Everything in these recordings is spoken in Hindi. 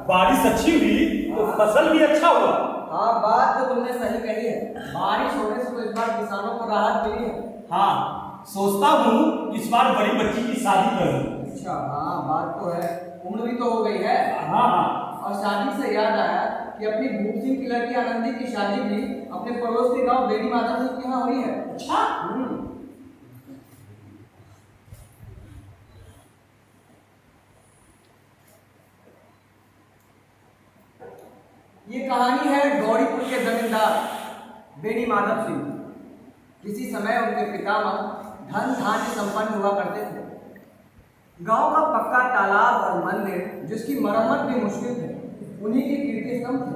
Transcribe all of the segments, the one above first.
बारिश अच्छी हुई तो फसल भी अच्छा हुआ। हाँ, बात तो तुमने सही कही है। बारिश होने से तो इस बार किसानों को राहत मिली है। हाँ, सोचता हूँ इस बार बड़ी बच्ची की शादी करूँ। अच्छा, हाँ बात तो है, उम्र भी तो हो गई है। हाँ हाँ। और शादी से याद आया कि अपनी भूप सिंह की लड़की आनंदी की शादी भी अपने पड़ोस के गांव बेनी माता सिंह के यहाँ हुई है। अच्छा। ये कहानी है गौरीपुर के जमींदार बेनी माधव सिंह। किसी समय उनके पितामह धन धान्य संपन्न हुआ करते थे। गांव का पक्का तालाब और मंदिर, जिसकी मरम्मत भी मुश्किल थे, उन्हीं की कीर्ति स्तंभ थे।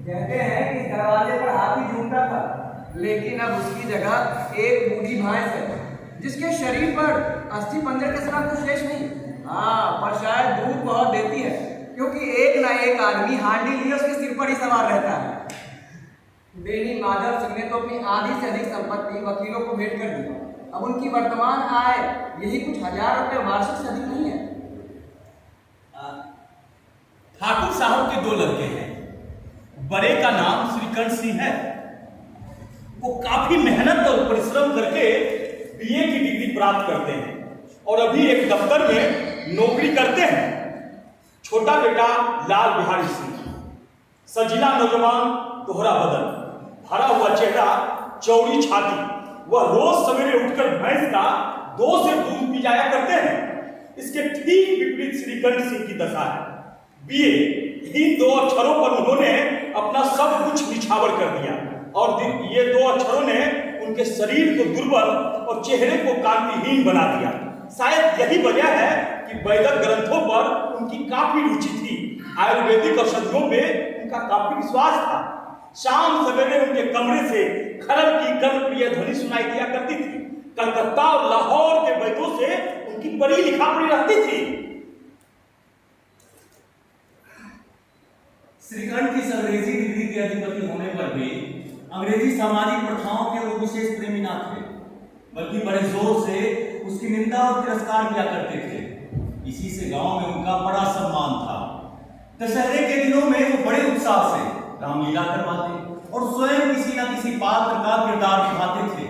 कहते हैं कि दरवाजे पर हाथी झूमता था, लेकिन अब उसकी जगह एक बूढ़ी भैंस है, जिसके शरीर पर अस्थि पंजर के सिवा कुछ शेष नहीं। हाँ, पर शायद दूध बहुत देती है, क्योंकि एक ना एक आदमी हांडी लिए उसके सिर पर ही सवार रहता है। बेनी माधव सिंह ने तो अपनी आधी से अधिक संपत्ति वकीलों को भेंट कर दी। अब उनकी वर्तमान आय यही कुछ 1000 रुपये वार्षिक से अधिक नहीं है। ठाकुर साहब के 2 लड़के हैं। बड़े का नाम श्रीकंठ सिंह है। वो काफी मेहनत और परिश्रम करके बीए की डिग्री प्राप्त करते हैं और अभी एक दफ्तर में नौकरी करते हैं। छोटा बेटा लाल बिहारी सिंह, सजीला नौजवान, दोहरा बदन, भरा हुआ चेहरा, चौड़ी छाती, वह रोज सवेरे उठकर भैंस का 2 से दूध पी जाया करते हैं। इसके ठीक विपरीत श्रीकंठ सिंह की दशा है। बीए, इन 2 अक्षरों पर उन्होंने अपना सब कुछ निछावर कर दिया और ये 2 अक्षरों ने उनके शरीर को दुर्बल और चेहरे को कांतिहीन बना दिया। शायद यही वजह है कि वैदिक ग्रंथों पर उनकी काफी रुचि थी। आयुर्वेदिक औषधियों में उनका काफी विश्वास था। शाम सवेरे उनके कमरे से खरब की कर्णप्रिय ध्वनि सुनाई दिया करती थी। कलकत्ता और लाहौर के वैद्यों से उनकी बड़ी लिखापड़ी रहती थी। श्रीकंठ की अंग्रेजी डिग्री के अधिपति होने पर भी अंग्रेजी सामाजिक प्रथाओं के वो विशेष प्रेमी न थे, बल्कि बड़े जोर से उसकी निंदा और तिरस्कार किया करते थे। इसी से गांव में उनका बड़ा सम्मान था। दशहरे के दिनों में वो बड़े उत्साह से रामलीला करवाते और स्वयं किसी न किसी पात्र का किरदार निभाते थे।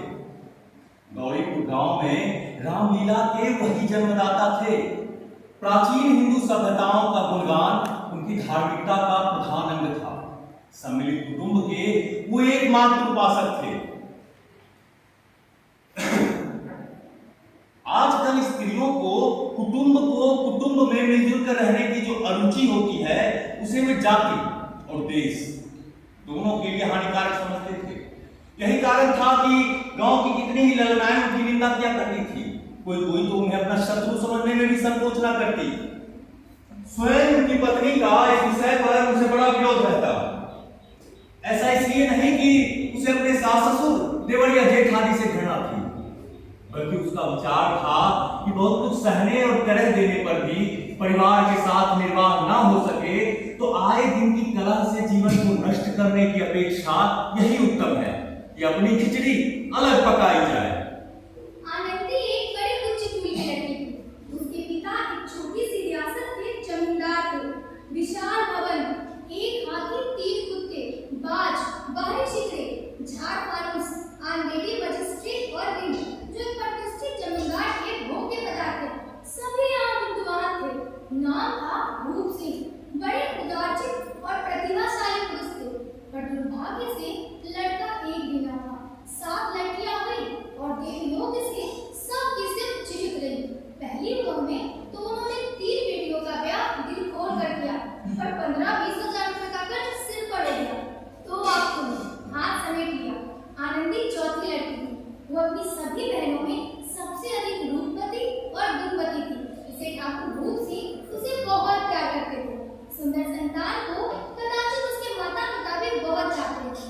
गौरीपुर गांव में रामलीला के वही जन्मदाता थे। प्राचीन हिंदू सभ्यताओं का गुणगान उनकी धार्मिकता का प्रधान अंग था। सम्मिलित कुटुंब के वो एकमात्र उपासक थे। आजकल स्त्रियों को कुटुंब में मिलजुल कर रहने की जो अरुचि होती है, उसे वे जाति और देश दोनों के लिए हानिकारक समझते थे। यही कारण था कि गांव की कितनी ही ललनाएं उनकी निंदा किया करती थी। कोई तो उन्हें अपना शत्रु समझने में भी संकोच न करती। स्वयं उनकी पत्नी का इस विषय पर उनसे बड़ा विरोध रहता। ऐसा इसलिए नहीं कि उसे अपने सास ससुर, देवर या जेठ आदि से घृणा थी, बल्कि उसका विचार था कि बहुत कुछ सहने और करह देने पर भी परिवार के साथ निर्वाह ना हो सके तो आए दिन की कलह से जीवन को नष्ट करने की अपेक्षा यही उत्तम है कि अपनी खिचड़ी अलग पकाई जाए। आनंदी एक बड़े उच्च कुल की लड़की थी। उसके पिता एक छोटी सी रियासत के जमींदार थे। विशाल भवन, एक हाथी, 3 कुत्ते, बाज, बाहरी शिकरे, झाड़ फानुस, आनवेली मजिस्ट्रेट और रिंग, जो एक प्रतिष्ठित जमींदार के भोग के पदार्थ थे। सभी यहाँ विद्वान थे। नाम था रूप सिंह। बड़े उदारचित और प्रतिभाशाली पुरुष थे, पर दुर्भाग्य से लड़का एक भी न था। 7 लड़कियां हुई और देवलोक से सब किस्म चिढ़ रही। पहली मोह में तो उन्होंने 3 बेटियों का ब्याह दिल खोल कर किया, पर 15-20 हजार रुपए का कर्ज सिर पर ले लिया। तो आप सुनो, हाथ समेट लिया। आनंदी चौथी लड़की थी। वो अपनी सभी बहनों में सबसे अधिक रूपवती और गुणवती थी। इसे ठाकुर रूप सिंह उसे बहुत प्यार करते थे। सुंदर संतान को कदाचित उसके माता पिता भी बहुत चाहते थे।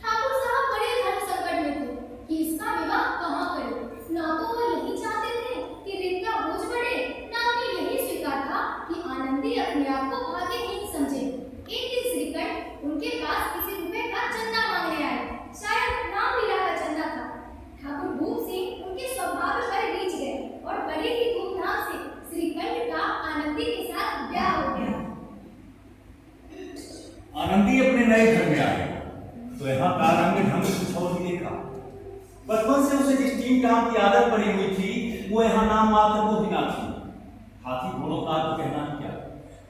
ठाकुर साहब बड़े धर्म संकट में थे कि इसका विवाह कहाँ करें। ना तो वो यही चाहते थे कि ऋण का बोझ बढ़े, ना उन्हें यही स्वीकार था कि आनंदी अपने आप को भाग्यहीन समझे। एक दिन श्रीकंठ उनके पास किसी रुपए का चंदा मांगने आए। शायद रामलीला का चंदा था। ठाकुर रूप सिंह उनके स्वभाव पर रीझ गए और बड़े ही धूमधाम से श्रीकंठ का आनंदी के साथ ब्याह हो गया। आनंदी अपने नए घर में आई तो यहाँ का रंग ढंग कुछ और ही देखा। बचपन से उसे जिस टीम काम की आदत पड़ी हुई थी वो यहाँ नाम मात्र को भी ना थी। हाथी घोड़ों का तो कहना ही क्या,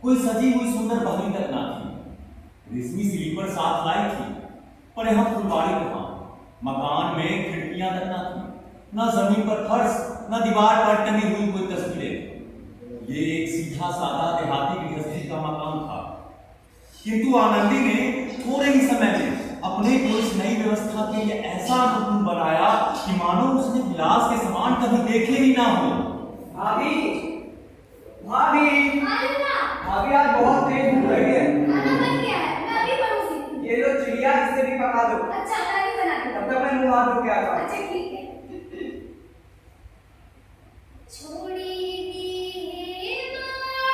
कोई सजी हुई सुंदर बहनी तक ना थी। रेशमी स्लीपर साथ लाई थी, पर यहाँ फुलवाड़ी कहाँ। मकान में खिड़कियां तक ना थी, ना जमीन पर फर्श, ना दीवार पर टंगी हुई कोई तस्वीरें। ये एक सीधा सादा देहाती गृहस्थी का मकान था। किंतु आनंदी ने थोड़े ही समय में अपने को इस नई व्यवस्था के लिए ऐसा अनुकूल बनाया कि मानो उसने विलास के समान कभी देखे ही ना हो। भाभी, भाभी, आलिया, भाभी आज बहुत तेज भूख लगी है। खाना बन गया है, मैं अभी परोसी। ये लो चिड़िया, इससे भी पका दो। अच्छा, मैं अभी बना देती हूँ। तब तक मैं मुंह हाथ धो के आता हूँ। अच्छा, ठीक है। छोड़ी दी बाबा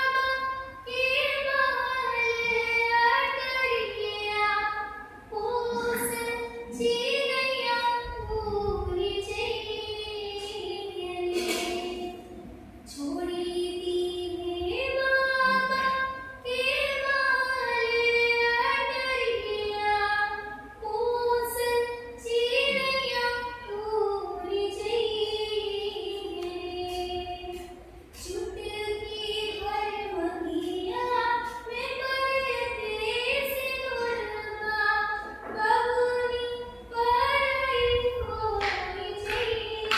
के माले अटरिया, पूस चिड़िया पूरी चाहिए। छोड़ी दी बाबा के माले अटरिया, पूस चिड़िया पूरी चाहिए। चुटकी भर मगिया में बरते सिंदूरवा, बबुनी पराई होनी चाहिए।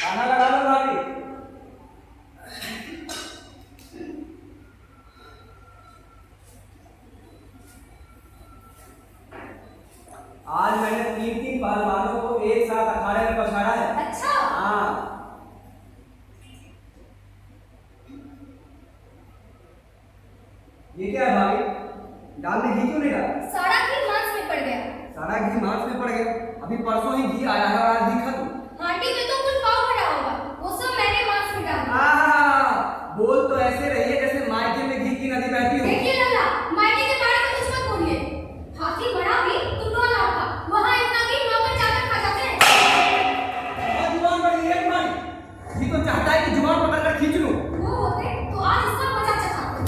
खाना लगा लो भाभी। आज मैंने 3 पहलवानों को एक साथ अखाड़े में पछाड़ा है। अच्छा, हाँ, ये क्या है भाभी? दाल में घी क्यों नहीं डाला? सारा घी मांस में पड़ गया। सारा घी मांस में पड़ गया। अभी परसों ही घी आया है और आज घी खत्म। हांडी में तो कुछ पाव भरा होगा, वो सब मैंने मांस में डाल दिया। आहा, बोल तो ऐसे रही है जैसे मायके में घी की नदी बहती हो। देखिए लल्ला, मायके के बारे में कुछ मत बोलिए। हाथी बड़ा भी तो डोला होगा, वहाँ इतना घी नौकर चाकर खा जाते हैं। और जुबान बड़ी है तुम्हारी। ये तो चाहता है कि जुबान पकड़ कर खींच लूं। वो होते तो आज इसका मजा चखाते।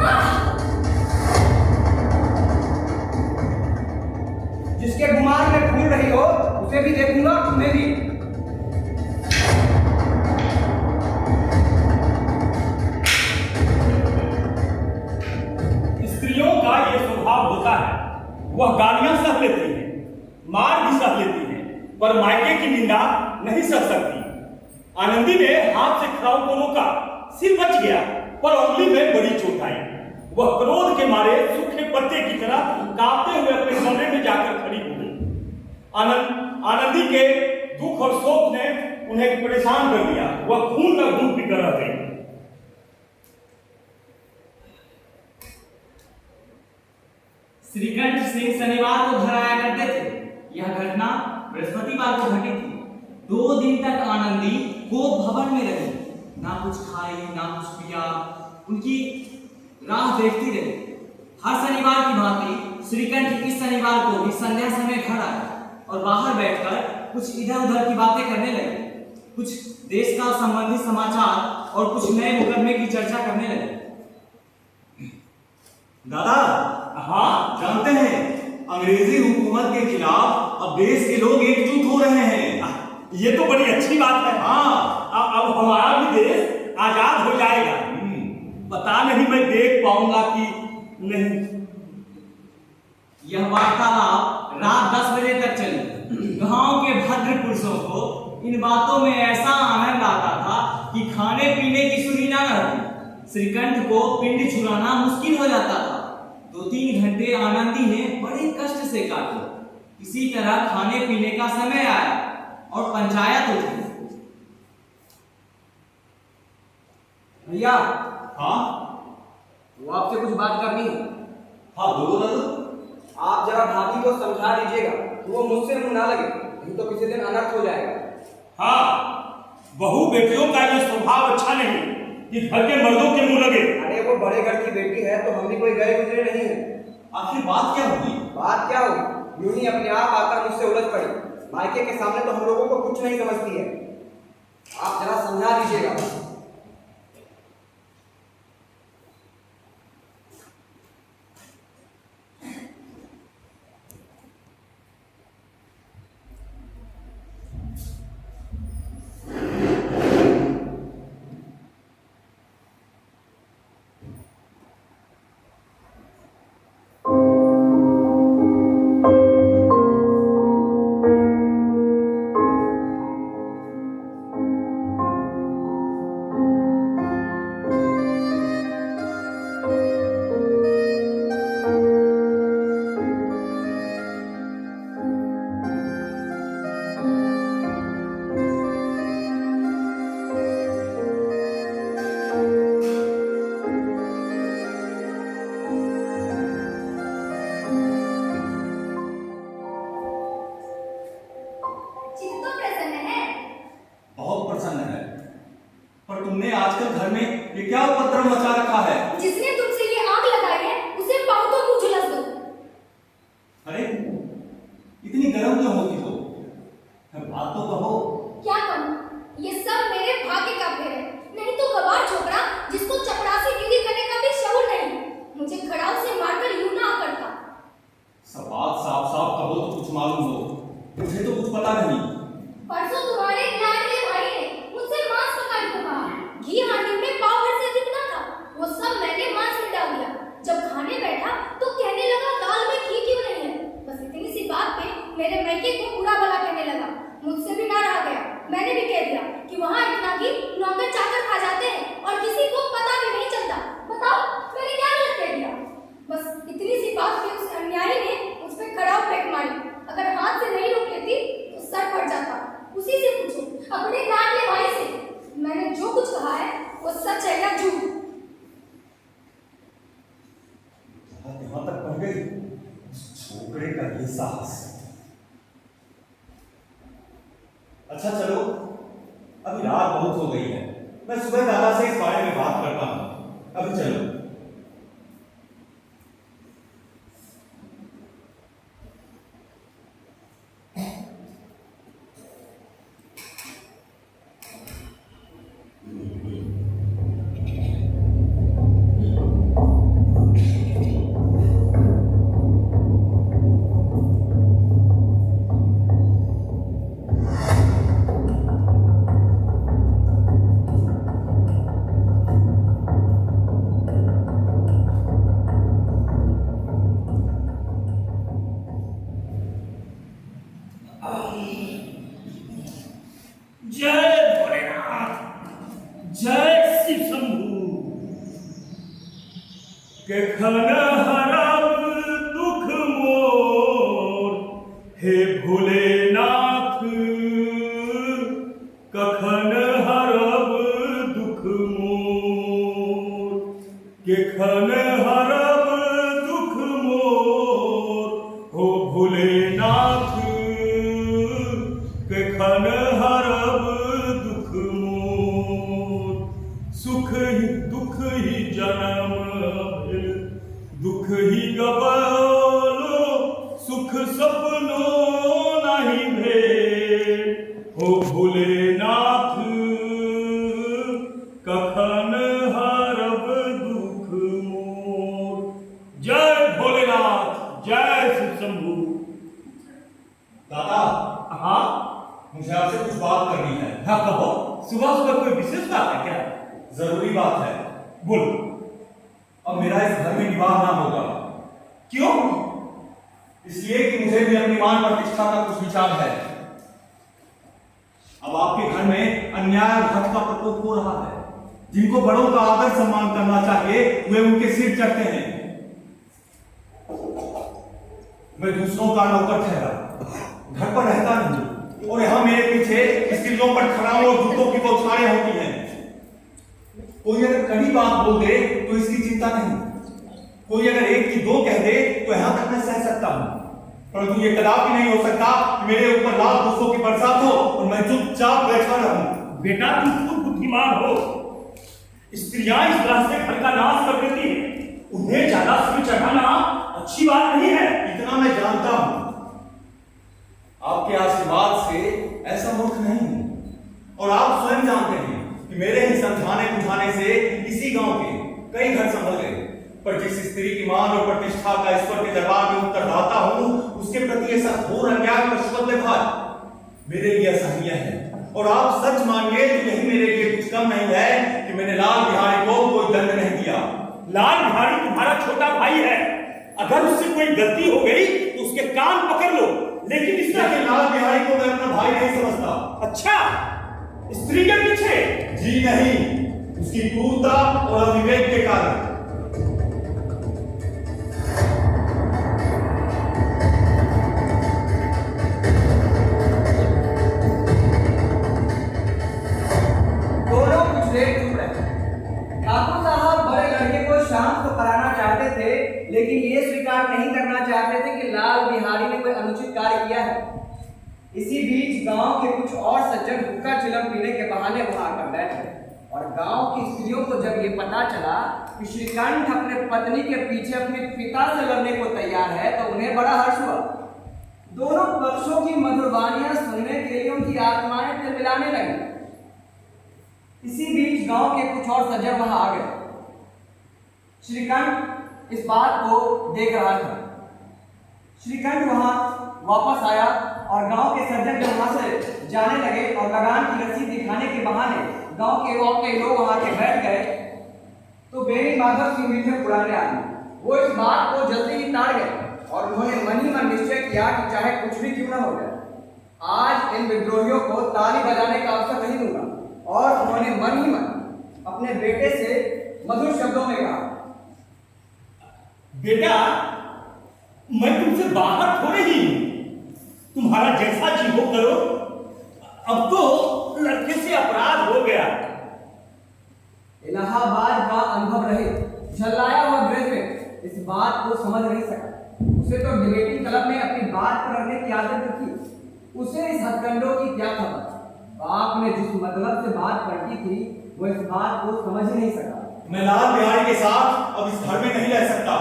आह! जिसके गुमान में भूल रही हो उसे भी देखूंगा, तुम्हें भी। स्त्रियों का ये स्वभाव होता है, वह गालियां सह लेती हैं, मार भी सह लेती हैं, पर मायके की निंदा नहीं सह सकती। आनंदी ने हाथ से खड़ाऊ को रोका, सिर बच गया, पर उंगली में बड़ी चोट आई। वह क्रोध के मारे सूखे पत्ते की तरह कांपते हुए अपने कमरे में जाकर खड़ी हो गई। आनंदी के दुख और शोक ने उन्हें परेशान कर दिया। वह खून का घूंट पीकर रह गई। श्रीकंठ सिंह शनिवार को घर आया करते थे। यह घटना बृहस्पतिवार को घटी थी। 2 दिन तक आनंदी कोप भवन में रही, ना कुछ खाई ना कुछ पिया, उनकी राह देखती रही। हर शनिवार की भांति श्रीकंठ इस शनिवार को भी संध्या समय घर आया और बाहर बैठकर कुछ इधर उधर की बातें करने लगे। कुछ देश का संबंधित समाचार और कुछ नए मुकदमे की चर्चा करने लगे। दादा, हाँ जानते हैं, अंग्रेजी हुकूमत के खिलाफ अब देश के लोग एकजुट हो रहे हैं। ये तो बड़ी अच्छी बात है। हाँ, हमारा भी देश आजाद हो जाएगा। पता नहीं मैं देख पाऊंगा कि नहीं। यह वार्तालाप रात 10 बजे तक चली। गांव के भद्र पुरुषों को इन बातों में ऐसा आनंद आता था कि खाने पीने की सुनी ना रहती। श्रीकंठ को पिंड छुड़ाना मुश्किल हो जाता था। 2-3 घंटे आनंदी ने बड़े कष्ट से काटे। इसी तरह खाने पीने का समय आया और पंचायत उठी। भैया, हाँ वो आपसे कुछ बात करनी है। हाँ, बोलो दादू। आप जरा भाभी को समझा दीजिएगा कि वो मुझसे मुंह ना लगे, नहीं तो किसी दिन अनर्थ हो जाएगा। हाँ, बहू बेटियों का ये स्वभाव अच्छा नहीं कि घर के मर्दों के मुंह लगे। अरे वो बड़े घर की बेटी है तो हम भी कोई गए गुजरे नहीं है। आखिर बात क्या होगी? बात क्या होगी, यूं ही अपने आप आकर मुझसे उलझ पड़ी। मायके के सामने तो हम लोगों को कुछ नहीं समझती है। आप जरा समझा दीजिएगा। ये क्या उपद्रव मचा रखा है? जिसने तुमसे ये आग लगाई है उसे पाओ तो मुंह झुलस दो। अरे इतनी गर्म क्यों होती हो? बात तो कहो। क्या कहूँ, ये सब मेरे भाग्य का फेर है। नहीं तो गवार छोकरा जिसको चपरासी गिरी करने का भी शऊर नहीं, मुझे खड़ाऊ से मारकर यूं ना करता। सब बात साफ साफ कहो तो कुछ मालूम हो। मुझे तो कुछ पता नहीं। परसों तुम्हारे लाडले भाई ने मुझसे मांस पकाने को कहा। घी हांडी में पाव भर से अधिक ना था, वो सब मैंने मांस में डाल दिया। जब खाने बैठा तो कहने लगा दाल में घी क्यों नहीं है। बस इतनी सी बात पे मेरे मैके को बुरा भला कहने लगा। मुझसे भी ना रहा गया, मैंने भी कह दिया कि वहाँ इतना घी नौकर चाकर खा जाते हैं और किसी को पता भी नहीं चलता। बताओ मैंने क्या गलत कह दिया। बस इतनी सी बात पे उस अन्यायी ने उस पर खड़ाऊ फेंक मारी। अगर हाथ से नहीं रोक लेती तो सर पड़ जाता। उसी से पूछो, अपने लाडले भाई से। मैंने जो कुछ कहा है वो सच है या झूठ। यहाँ तक पहुंच गई छोकरे का ये साहस। अच्छा चलो, अभी रात बहुत हो गई है, मैं सुबह दादा से इस बारे में बात करता हूँ। अभी चलो। जय भोलेनाथ, जय शिव शंभू के खन हरब दुख मोर। हे भोलेनाथ कखन हरब दुख मोर, के खन हरब दुख मोर। हो भोलेनाथ के खन हरब दुख मोर। सुख ही दुख ही जन्म भेल, दुख ही गबलो, सुख सपनो नहीं भेल। हो भोलेनाथ कखन हरब दुख मोर। जय भोलेनाथ, जय शिव शंभू। दादा, हाँ मुझे आपसे कुछ बात करनी है। हाँ कहो। सुबह सुबह कोई विशेष बात है क्या? जरूरी बात है। बोलो। अब मेरा इस घर में विवाह ना होगा। क्यों? इसलिए कि मुझे भी अपनी मान प्रतिष्ठा का कुछ विचार है। अब आपके घर में अन्याय और हक का प्रकोप हो रहा है। जिनको बड़ों का आदर सम्मान करना चाहिए वे उनके सिर चढ़ते हैं। मैं दूसरों का नौकर ठहरा, घर पर रहता नहीं, और यहां मेरे पीछे स्त्रियों पर खड़ाओं और जूतों की बौछारें होती हैं। कोई अगर कड़ी बात बोल दे तो इसकी चिंता नहीं, कोई अगर एक की दो कह दे तो यहां तक मैं सह सकता हूं, परंतु ये कदापि नहीं हो सकता कि मेरे ऊपर लाल गुस्सों की बरसात हो और मैं चुपचाप बैठा रहूं। बेटा तुम खुद बुद्धिमान हो। स्त्रियां इस तरह से घर का नाश कर देती हैं, उन्हें ज्यादा सिर चढ़ाना अच्छी बात नहीं है। इतना मैं जानता हूं, आपके आशीर्वाद से ऐसा मूर्ख नहीं हूं, और आप स्वयं जानते हैं कि मेरे ही समझाने बुझाने से इसी गांव के कई घर संभल गए। पर जिस स्त्री की मान और प्रतिष्ठा का ईश्वर के दरबार में उत्तरदाता हूं, उसके प्रति ऐसा घोर अन्याय और पशुवत व्यवहार मेरे लिए असहनीय है। और आप सच मानिए तो यही मेरे लिए कुछ कम नहीं है कि मैंने लाल बिहारी को कोई दंड नहीं दिया। लाल बिहारी तुम्हारा छोटा भाई है, अगर उससे कोई गलती हो गई तो उसके कान पकड़ लो, लेकिन इस तरह के लाल बिहारी को मैं अपना भाई नहीं समझता। अच्छा, स्त्री के पीछे? जी नहीं, उसकी क्रूरता और अविवेक के कारण। दोनों कुछ देर चुप रहे। ठाकुर साहब बड़े लड़के को शांत तो कराना चाहते थे, लेकिन ये स्वीकार नहीं करना चाहते थे कि लाल बिहारी ने कोई अनुचित कार्य किया है। इसी बीच गांव के कुछ और सज्जन हुक्का चिलम पीने के बहाने वहां आकर बैठे, और गांव की स्त्रियों को जब ये पता चला कि श्रीकंठ अपने पत्नी के पीछे अपने पिता से लड़ने को तैयार है, तो उन्हें बड़ा हर्ष हुआ। दोनों पक्षों की मधुर वाणियां सुनने के लिए उनकी आत्माएं तिलमिलाने लगी। इसी बीच गांव के कुछ और सज्जन वहां आ गए। श्रीकंठ इस बात को देख रहा था। श्रीकंठ वहां वापस आया और गांव के सज्जन जब वहां से जाने लगे और लगान की रसीद दिखाने के बहाने गांव के और कई लोग वहां के बैठ गए, तो बेनी माधव सिंह मीठे पुराने आदमी वो इस बात को जल्दी ही टाल गए, और उन्होंने मन ही मन निश्चय किया कि चाहे कुछ भी क्यों ना हो जाए, आज इन विद्रोहियों को ताली बजाने का अवसर नहीं दूंगा। और उन्होंने मन ही मन अपने बेटे से मधुर शब्दों में कहा, बेटा मैं तुमसे बाहर थोड़े ही हूं, तुम्हारा जैसा जी हो करो। अब तो लड़के से अपराध हो गया। इलाहाबाद का अनुभव रहे झल्लाया हुआ ग्रेजुएट इस बात को समझ नहीं सका। उसे तो डिबेटिंग क्लब में अपनी बात पर रखने की आदत थी। उसे इस हथकंडों की क्या खबर। बाप ने जिस मतलब से बात करती थी वो इस बात को समझ ही नहीं सका। मैं लाल बिहारी के साथ अब इस घर में नहीं रह सकता।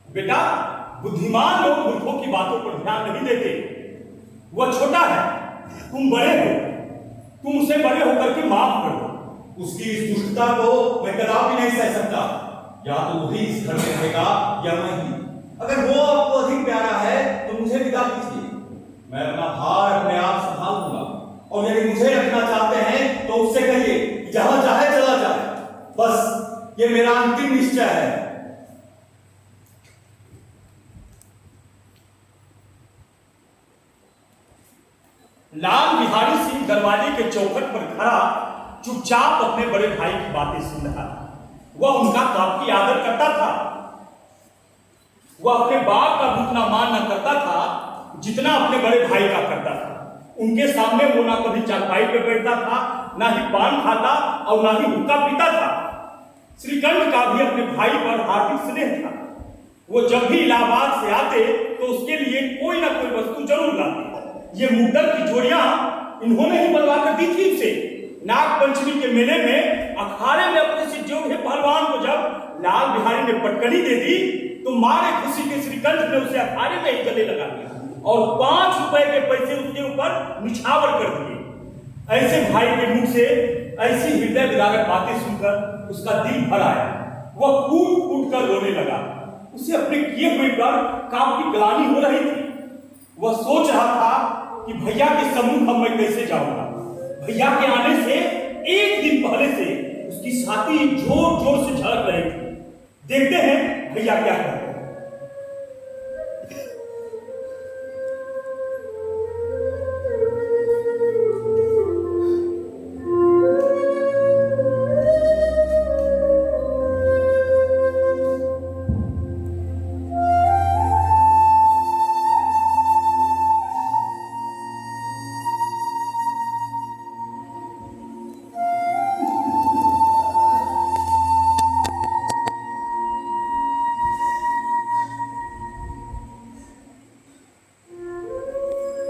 बेटा बुद्धिमान लोग मूर्खों की बातों पर ध्यान नहीं देते। वह छोटा है, तुम बड़े हो, तुम उसे बड़े होकर के माफ कर दो। उसकी इस दुष्टता को मैं कदापि नहीं सह सकता। या तो वही इस घर में रहेगा या मैं ही। अगर वो आपको अधिक प्यारा है तो मुझे विदा कीजिए, मैं अपना भार अपने आप संभाल लूंगा। और यदि मुझे रखना चाहते हैं तो उससे कहिए कि जहां चाहे चला जाए। बस ये मेरा अंतिम निश्चय है। लाल बिहारी सिंह दरवाजे के चौखट पर खड़ा चुपचाप अपने बड़े भाई की बातें सुन रहा था। वह उनका काफी आदर करता था। वह अपने बाप का भी उतना मान न करता था जितना अपने बड़े भाई का करता था। उनके सामने वो ना कभी चारपाई पे बैठता था, ना ही पान खाता और ना ही हुक्का पीता था। श्रीकंठ का भी अपने भाई पर हार्दिक स्नेह था। वो जब भी इलाहाबाद से आते तो उसके लिए कोई ना कोई वस्तु जरूर लाते। ये मुद्दर की जोड़ियां इन्होंने ही बनवा कर दी थी उसे। नाग पंचमी के मेले में अखाड़े में अपने से जोगे पहलवान को जब लाल बिहारी ने पटकनी दे दी तो मारे खुशी के श्रीकंठ ने उसे अखाड़े में ही गले लगा दिया और 5 रुपए के पैसे उसके ऊपर निछावर कर दिए। ऐसे भाई के मुंह से ऐसी हृदय विदारक बातें सुनकर उसका दिल भर आया। वह कूट कूट कर रोने लगा। उसे अपने किए हुए पर काफी ग्लानि हो रही थी। वह सोच रहा था कि भैया के सम्मुख अब मैं कैसे जाऊंगा, भैया के आने से एक दिन पहले से उसकी छाती जोर जोर से झड़क रही थी। देखते हैं भैया क्या करते हैं।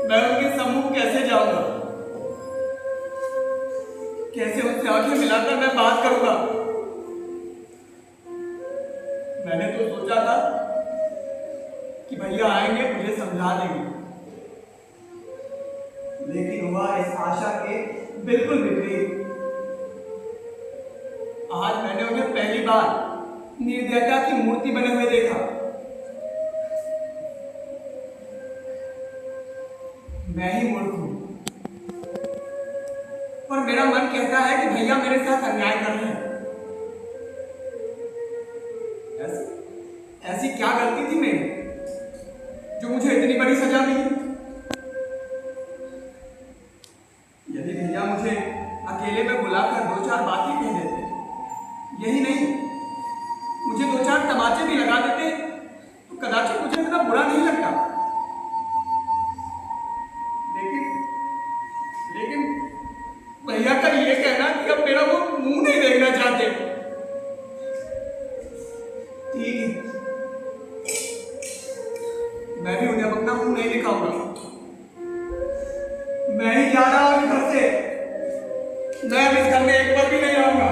मैं उनके सम्मुख कैसे जाऊंगा? कैसे उनसे आंखें मिलाकर मैं बात करूंगा? मैंने तो सोचा था कि भैया आएंगे, मुझे समझा देंगे, लेकिन हुआ इस आशा के बिल्कुल विपरीत। आज मैंने उन्हें पहली बार निर्दयता की मूर्ति बने हुए देखा। मैं ही मूर्ख हूं, पर मेरा मन कहता है कि भैया मेरे साथ अन्याय कर रहे हैं। ऐसी क्या गलती थी मेरी जो मुझे इतनी बड़ी सजा मिली? यदि भैया मुझे अकेले में बुलाकर दो चार बातें कह देते, यही नहीं मुझे दो चार तमाचे भी लगा देते, तो कदाचित मुझे इतना बुरा नहीं लगता। लेकिन भैया का ये कहना कि अब मेरा वो मुंह नहीं देखना चाहते। ठीक है, मैं भी उन्हें अपना मुंह नहीं दिखाऊंगा। मैं ही जा रहा हूं घर से। मैं अब इस घर में एक पल भी नहीं रहूंगा।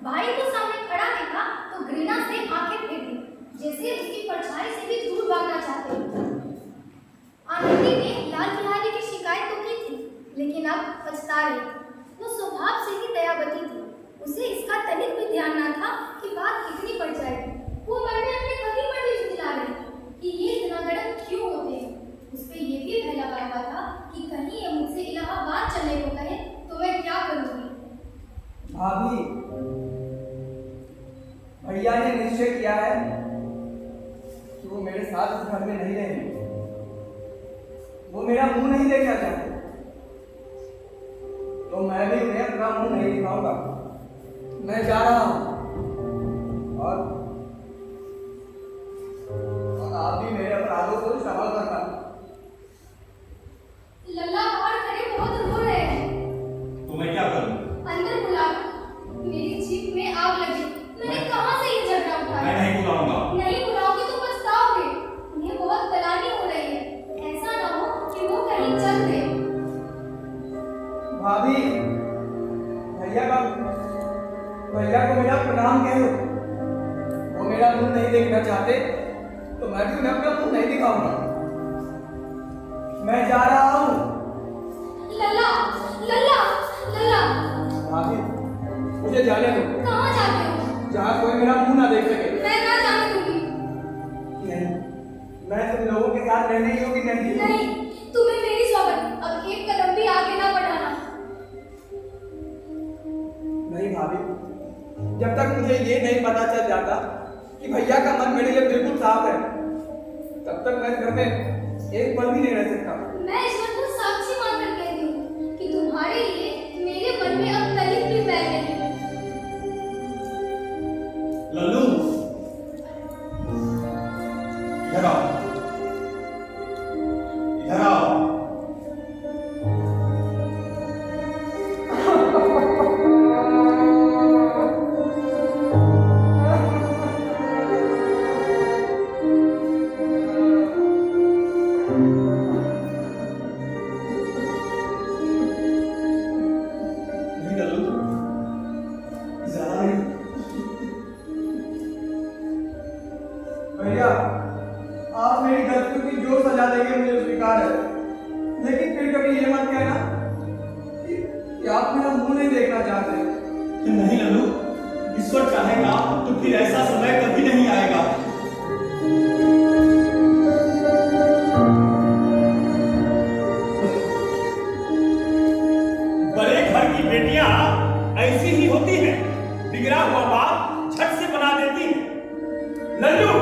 भाई को सामने खड़ा देखा तो घृणा से आंखें फेर दी, जैसे उसकी परछाई से भी दूर भागना चाहते। आनंदी ने लाल बिहारी की शिकायत तो की थी, लेकिन अब पछता रही। वो स्वभाव से ही दयावती थी। उसे इसका तनिक भी ध्यान न था कि बात कितनी बढ़ जाएगी। वो मन में अपने पति पर भी झुठला रही कि ये इतना गरम क्यों होते हैं। उस पर यह भी भय लगा हुआ था कि कहीं ये मुझसे इलाहाबाद चलने को कहे तो मैं क्या करूँगी। भाभी, भैया ने निश्चय किया है कि वो मेरे साथ इस घर में नहीं रहेंगे। वो मेरा मुंह नहीं देखना चाहते, तो मैं भी उन्हें अपना मुंह नहीं दिखाऊंगा। मैं जा रहा हूं और आप भी मेरे अपराधों को क्षमा करना। लल्ला बाहर खड़े बहुत रो रहे हैं। तो मैं क्या करूं? अंदर बुला। मेरी जीभ में आग लगी। मैंने कहां से ये झगड़ा उठाया? मैं नहीं बुलाऊंगा। नहीं बुलाओगे तो पछताओगे। उन्हें बहुत गलानी हो रही है। ऐसा ना हो कि वो कहीं चल दे। भाभी, भैया को मेरा प्रणाम कह दो। वो मेरा मुंह नहीं देखना चाहते, तो मैं भी उन्हें अपना मुंह नहीं दिखाऊंगा। मैं जा रहा हूं। लल्ला, लल्ला, लल्ला। भाभी, मुझे जाने दो। कहां जाते हो? जहां कोई मेरा मुंह ना देख सके। मैं ना जाने दूंगी। नहीं, मैं तुम लोगों के साथ रहने योग्य नहीं। नहीं, तुम्हें मेरी सौगंध, अब एक कदम भी आगे ना बढ़ाना। नहीं भाभी, जब तक मुझे ये नहीं पता चल जाता कि भैया का मन मेरे लिए बिल्कुल साफ है, तब तक मैं घर में एक पल भी नहीं रह सकता। मैं ईश्वर को साक्षी मानकर कहती हूँ कि तुम्हारे लिए मेरे मन में अब तनिक भी बैर नहीं है। लल्लू, इधर आओ, इधर आओ। ये मत कहना कि आप मेरा मुंह नहीं देखना चाहते। नहीं लल्लू, ईश्वर चाहेगा तो फिर ऐसा समय कभी नहीं आएगा। बड़े घर की बेटियां ऐसी ही होती हैं, बिगड़ा हुआ बात झट से बना देती हैं। लल्लू